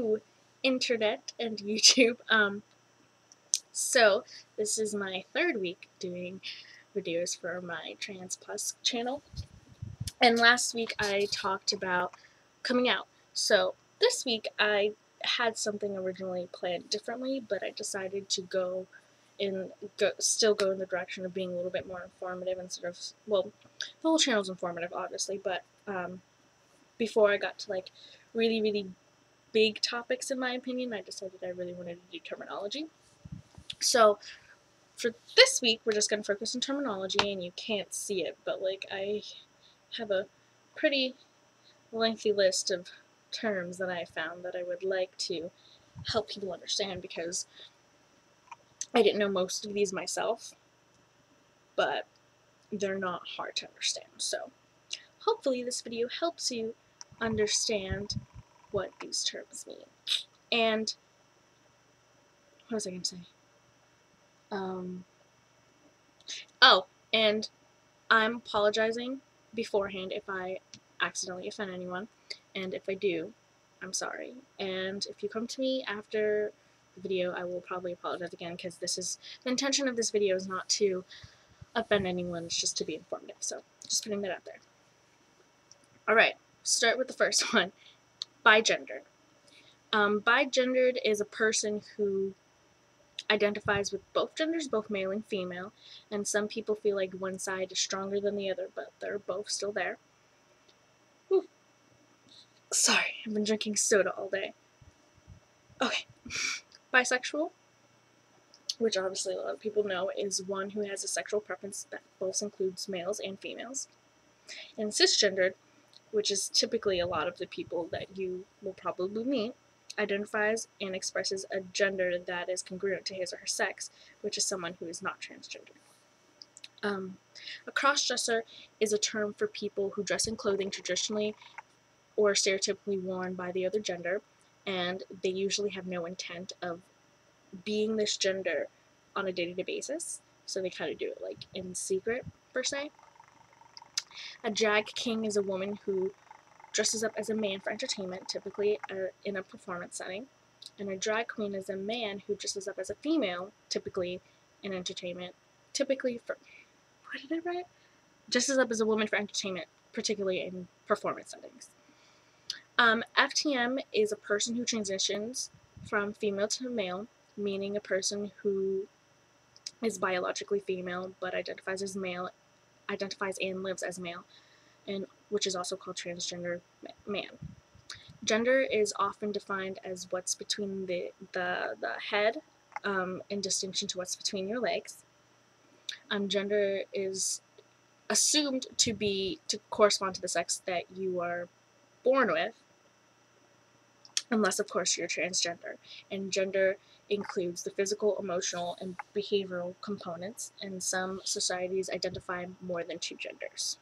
Hello, Internet and YouTube. So this is my third week doing videos for my Trans Plus channel, and last week I talked about coming out. So this week I had something originally planned differently, but I decided to still go in the direction of being a little bit more informative instead of, well, the whole channel's informative, obviously, but before I got to like really big topics, in my opinion, I decided I really wanted to do terminology. So for this week, we're just going to focus on terminology, and you can't see it, but like I have a pretty lengthy list of terms that I found that I would like to help people understand, because I didn't know most of these myself, but they're not hard to understand. So hopefully this video helps you understand what these terms mean. And what was I going to say? Oh, and I'm apologizing beforehand if I accidentally offend anyone, and if I do, I'm sorry. And if you come to me after the video, I will probably apologize again, because the intention of this video is not to offend anyone, it's just to be informative, so just putting that out there. Alright, start with the first one, bigendered. Bigendered is a person who identifies with both genders, both male and female, and some people feel like one side is stronger than the other, but they're both still there. Whew. Sorry, I've been drinking soda all day. Okay. Bisexual, which obviously a lot of people know, is one who has a sexual preference that both includes males and females. And cisgendered, which is typically a lot of the people that you will probably meet, identifies and expresses a gender that is congruent to his or her sex, which is someone who is not transgender. A crossdresser is a term for people who dress in clothing traditionally or stereotypically worn by the other gender, and they usually have no intent of being this gender on a day-to-day basis, so they kind of do it like in secret, per se. A drag king is a woman who dresses up as a man for entertainment, typically in a performance setting. And a drag queen is a man who dresses up as a female, typically in entertainment, what did I write? Dresses up as a woman for entertainment, particularly in performance settings. FTM is a person who transitions from female to male, meaning a person who is biologically female but identifies and lives as male, and which is also called transgender man. Gender is often defined as what's between the head, in distinction to what's between your legs. Gender is assumed to correspond to the sex that you are born with, unless of course you're transgender. And gender includes the physical, emotional, and behavioral components, and some societies identify more than two genders.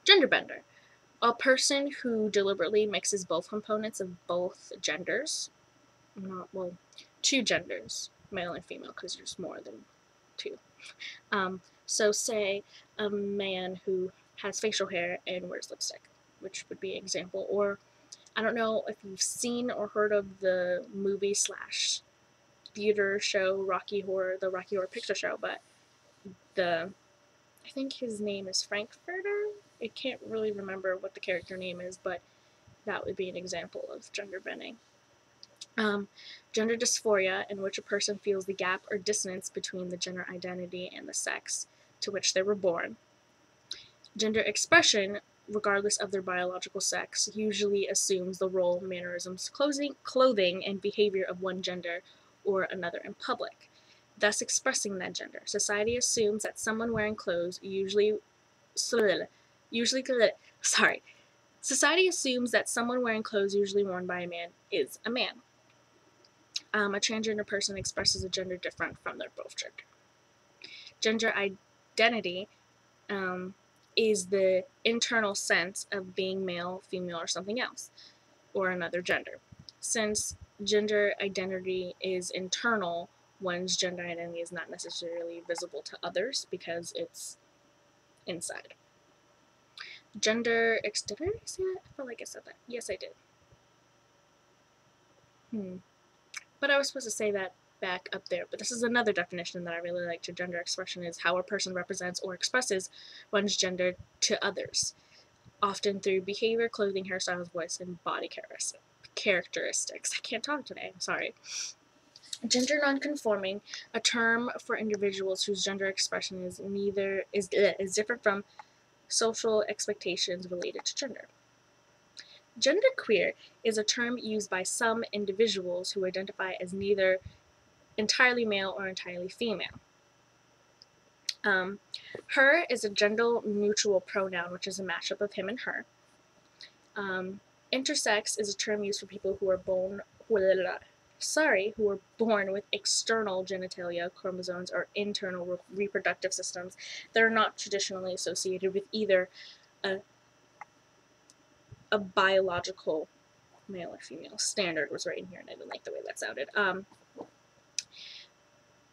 Gender bender. A person who deliberately mixes both components of both genders, two genders, male and female, because there's more than two. So say a man who has facial hair and wears lipstick, which would be an example. Or I don't know if you've seen or heard of the movie / theater show the Rocky Horror Picture Show, but I think his name is Frankfurter. I can't really remember what the character name is, but that would be an example of gender bending. Gender dysphoria, in which a person feels the gap or dissonance between the gender identity and the sex to which they were born. Gender expression, regardless of their biological sex, usually assumes the role, mannerisms, clothing, and behavior of one gender or another in public, thus expressing that gender. Society assumes that someone wearing clothes Society assumes that someone wearing clothes usually worn by a man is a man. A transgender person expresses a gender different from their both gender. Gender identity is the internal sense of being male, female, or something else, or another gender. Since gender identity is internal, one's gender identity is not necessarily visible to others because it's inside. Did I say that? I feel like I said that. Yes, I did. But I was supposed to say that back up there. But this is another definition that I really like to gender expression, is how a person represents or expresses one's gender to others, often through behavior, clothing, hairstyles, voice, and body characteristics. I can't talk today, I'm sorry. Gender nonconforming, a term for individuals whose gender expression is different from social expectations related to gender. Genderqueer is a term used by some individuals who identify as neither entirely male or entirely female. Her is a gender-neutral pronoun, which is a mashup of him and her. Intersex is a term used for people who are born with external genitalia, chromosomes, or internal reproductive systems that are not traditionally associated with either a biological male or female. Standard was right in here, and I didn't like the way that sounded.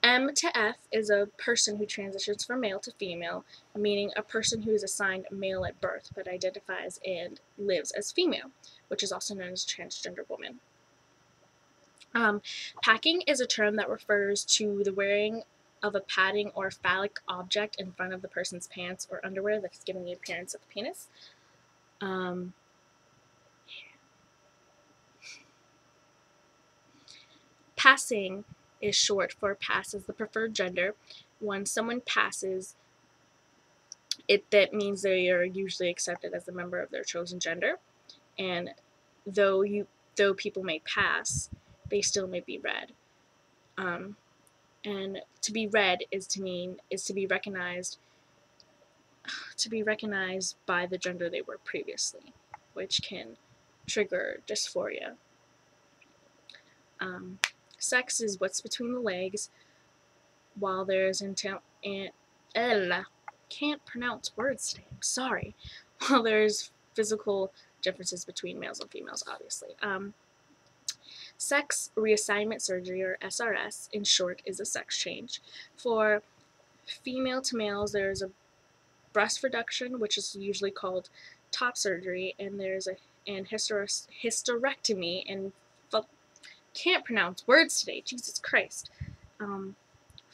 M to F is a person who transitions from male to female, meaning a person who is assigned male at birth but identifies and lives as female, which is also known as transgender woman. Packing is a term that refers to the wearing of a padding or phallic object in front of the person's pants or underwear that's giving the appearance of a penis. Passing is short for pass as the preferred gender. When someone passes, that means they are usually accepted as a member of their chosen gender. And though people may pass, they still may be read. And to be read is to be recognized by the gender they were previously, which can trigger dysphoria. Sex is what's between the legs, while there's can't pronounce words today, I'm sorry. While there's physical differences between males and females, obviously. Sex reassignment surgery, or SRS, in short, is a sex change. For female to males, there's a breast reduction, which is usually called top surgery, and there's a hysterectomy, and can't pronounce words today, Jesus Christ.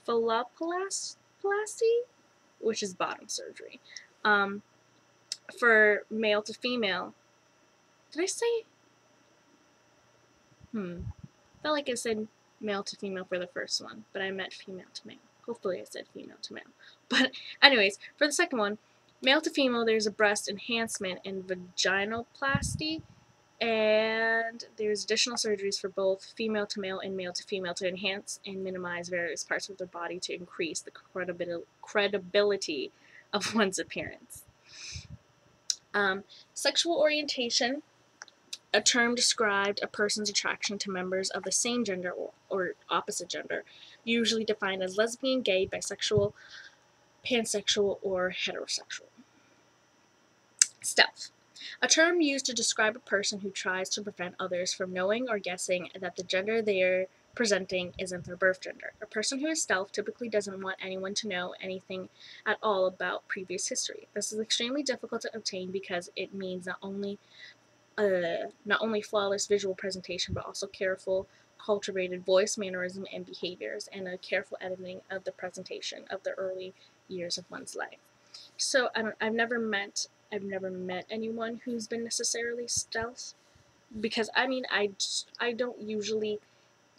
Phalloplasty, which is bottom surgery. For male to female, did I say? Felt like I said male to female for the first one, but I meant female to male. Hopefully I said female to male. But anyways, for the second one, male to female, there's a breast enhancement and vaginoplasty, and there's additional surgeries for both female to male and male to female to enhance and minimize various parts of their body to increase the credibility of one's appearance. Sexual orientation, a term described a person's attraction to members of the same gender or opposite gender, usually defined as lesbian, gay, bisexual, pansexual, or heterosexual. Stealth, a term used to describe a person who tries to prevent others from knowing or guessing that the gender they are presenting isn't their birth gender. A person who is stealth typically doesn't want anyone to know anything at all about previous history. This is extremely difficult to obtain because it means not only flawless visual presentation, but also careful, cultivated voice, mannerism, and behaviors, and a careful editing of the presentation of the early years of one's life. So I've never met anyone who's been necessarily stealth, because I don't usually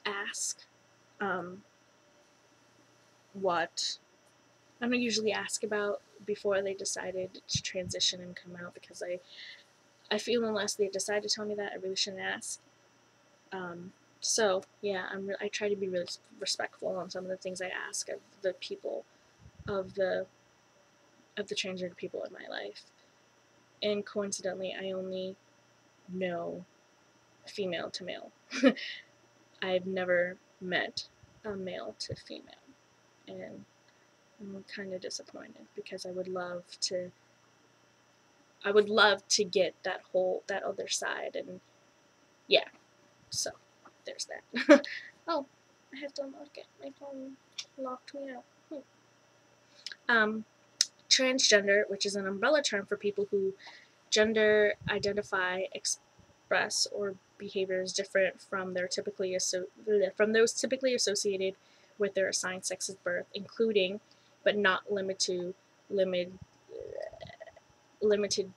ask about before they decided to transition and come out, because I feel unless they decide to tell me that, I really shouldn't ask. So yeah, I try to be really respectful on some of the things I ask of the people, of the transgender people in my life. And coincidentally, I only know female to male. I've never met a male to female, and I'm kind of disappointed because I would love to get that other side, and yeah, so there's that. Oh, I have to unlock it. My phone locked me out. Transgender, which is an umbrella term for people who gender identify express or behaviors different from those typically associated with their assigned sex at birth, including but not limited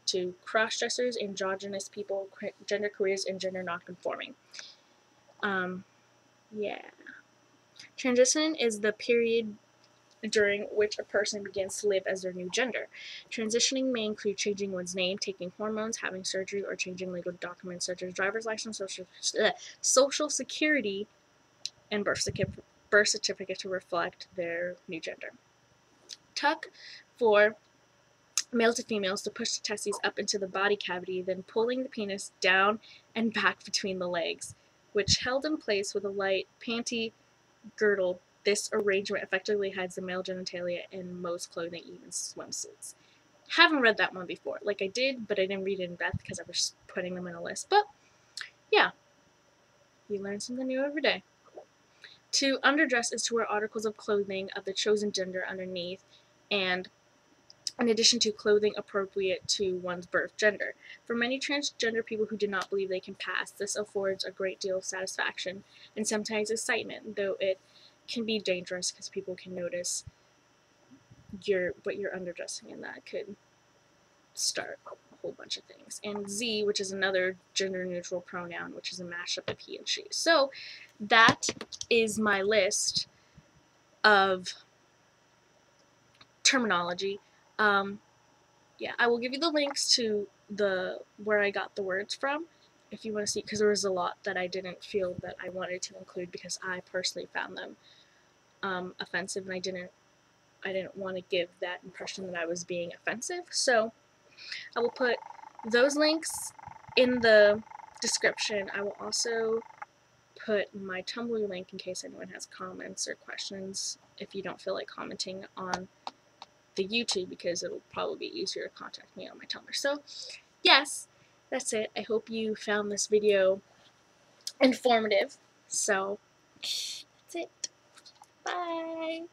to cross-dressers, androgynous people, gender queers, and gender nonconforming. Yeah. Transition is the period during which a person begins to live as their new gender. Transitioning may include changing one's name, taking hormones, having surgery, or changing legal documents such as driver's license, social security, and birth certificate to reflect their new gender. Tuck for male to females to push the testes up into the body cavity, then pulling the penis down and back between the legs, which held in place with a light panty girdle. This arrangement effectively hides the male genitalia in most clothing, even swimsuits. Haven't read that one before. Like, I did, but I didn't read it in depth because I was putting them in a list. But yeah, you learn something new every day. To underdress is to wear articles of clothing of the chosen gender underneath, and in addition to clothing appropriate to one's birth gender. For many transgender people who do not believe they can pass, this affords a great deal of satisfaction and sometimes excitement, though it can be dangerous because people can notice what you're underdressing, and that could start a whole bunch of things. And Z, which is another gender neutral pronoun, which is a mashup of he and she. So that is my list of terminology. Yeah, I will give you the links to where I got the words from if you want to see, because there was a lot that I didn't feel that I wanted to include because I personally found them offensive, and I didn't want to give that impression that I was being offensive. So I will put those links in the description. I will also put my Tumblr link in case anyone has comments or questions if you don't feel like commenting on the YouTube, because it'll probably be easier to contact me on my Tumblr. So yes, that's it. I hope you found this video informative. So that's it. Bye.